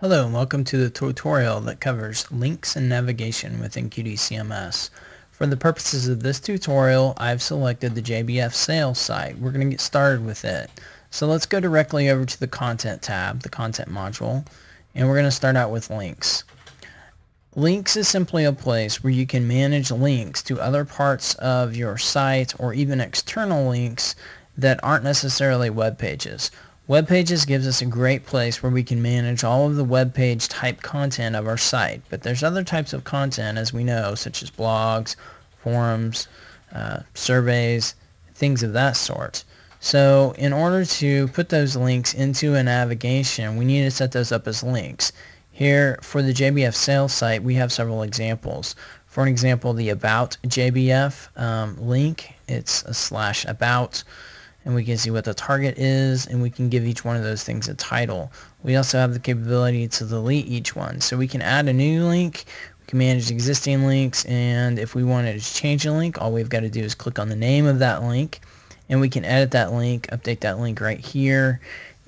Hello and welcome to the tutorial that covers links and navigation within QDCMS. For the purposes of this tutorial, I've selected the JBF sales site. We're going to get started with it. So let's go directly over to the Content tab, the Content module, and we're going to start out with links. Links is simply a place where you can manage links to other parts of your site or even external links that aren't necessarily web pages. Web pages gives us a great place where we can manage all of the web page type content of our site, but there's other types of content, as we know, such as blogs, forums, surveys, things of that sort. So in order to put those links into a navigation, we need to set those up as links. Here for the JBF sales site, we have several examples. For an example, the About JBF link, it's a /about, and we can see what the target is, and we can give each one of those things a title. We also have the capability to delete each one. So we can add a new link, we can manage existing links, and if we wanted to change a link, all we've got to do is click on the name of that link, and we can edit that link, update that link right here,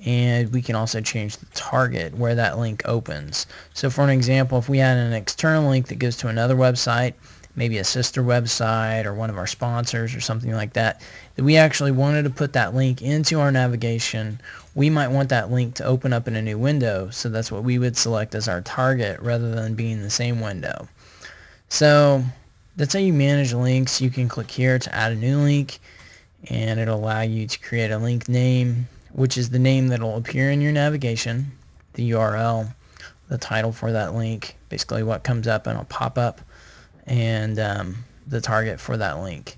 and we can also change the target where that link opens. So for an example, if we had an external link that goes to another website, maybe a sister website or one of our sponsors or something like that, that we actually wanted to put that link into our navigation, we might want that link to open up in a new window. So that's what we would select as our target rather than being the same window. So that's how you manage links. You can click here to add a new link, and it'll allow you to create a link name, which is the name that will appear in your navigation, the URL, the title for that link, basically what comes up and it'll pop up, and the target for that link.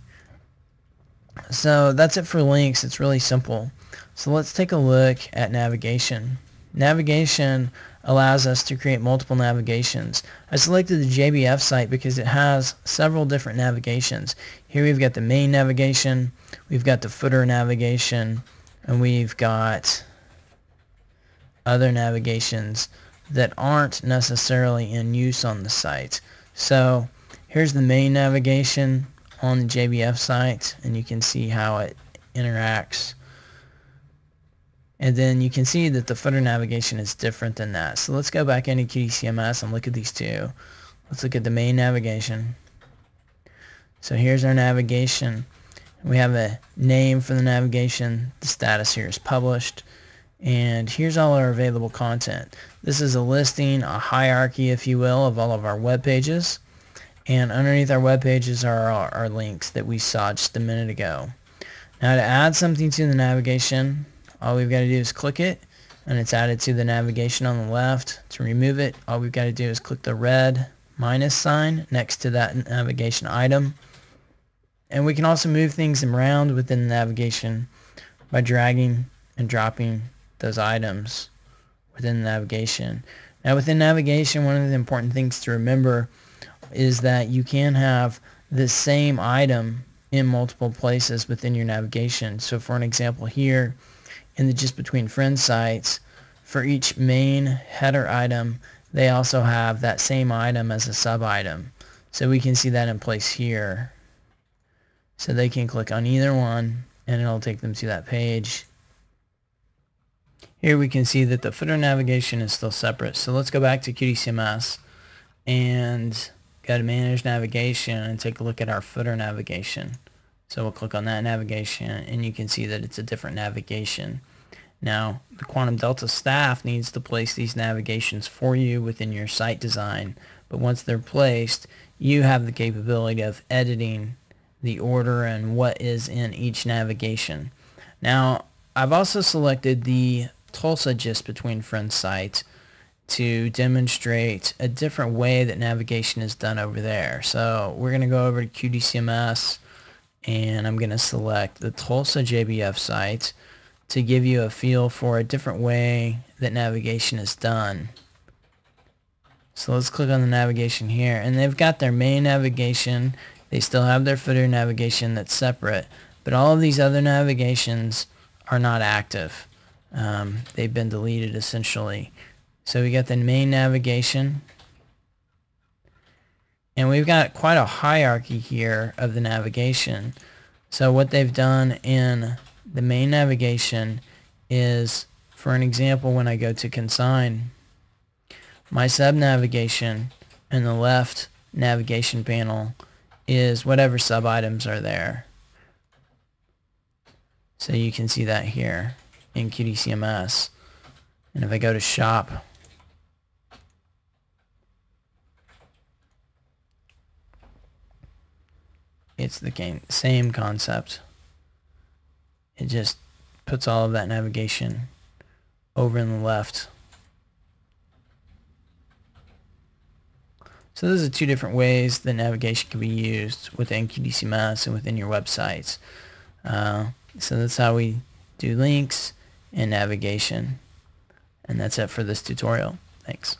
So that's it for links. It's really simple. So let's take a look at navigation. Navigation allows us to create multiple navigations. I selected the JBF site because it has several different navigations. Here we've got the main navigation, we've got the footer navigation, and we've got other navigations that aren't necessarily in use on the site. So here's the main navigation on the JBF site, and you can see how it interacts. And then you can see that the footer navigation is different than that. So let's go back into QDCMS and look at these two. Let's look at the main navigation. So here's our navigation. We have a name for the navigation. The status here is published. And here's all our available content. This is a listing, a hierarchy, if you will, of all of our web pages. And underneath our web pages are our links that we saw just a minute ago. Now to add something to the navigation, all we've got to do is click it, and it's added to the navigation on the left. To remove it, all we've got to do is click the red minus sign next to that navigation item. And we can also move things around within the navigation by dragging and dropping those items within the navigation. Now within navigation, one of the important things to remember is that you can have the same item in multiple places within your navigation. So for an example here, in the just between friends sites, for each main header item, they also have that same item as a sub item. So we can see that in place here. So they can click on either one and it'll take them to that page. Here we can see that the footer navigation is still separate. So let's go back to QDCMS and go to manage navigation and take a look at our footer navigation. So we'll click on that navigation and you can see that it's a different navigation. Now the Quantum Delta staff needs to place these navigations for you within your site design, but once they're placed, you have the capability of editing the order and what is in each navigation. Now I've also selected the Tulsa just between friends site to demonstrate a different way that navigation is done over there. So we're going to go over to QDCMS and I'm going to select the Tulsa JBF site to give you a feel for a different way that navigation is done. So let's click on the navigation here, and they've got their main navigation. They still have their footer navigation that's separate, but all of these other navigations are not active. They've been deleted essentially. So we got the main navigation, and we've got quite a hierarchy here of the navigation. So what they've done in the main navigation is, for an example, when I go to consign, My sub navigation, and the left navigation panel is whatever sub items are there. So you can see that here in QDCMS. And if I go to shop, it's the same concept. It just puts all of that navigation over in the left. So those are two different ways the navigation can be used within QDCMS and within your websites. So that's how we do links and navigation. And that's it for this tutorial. Thanks.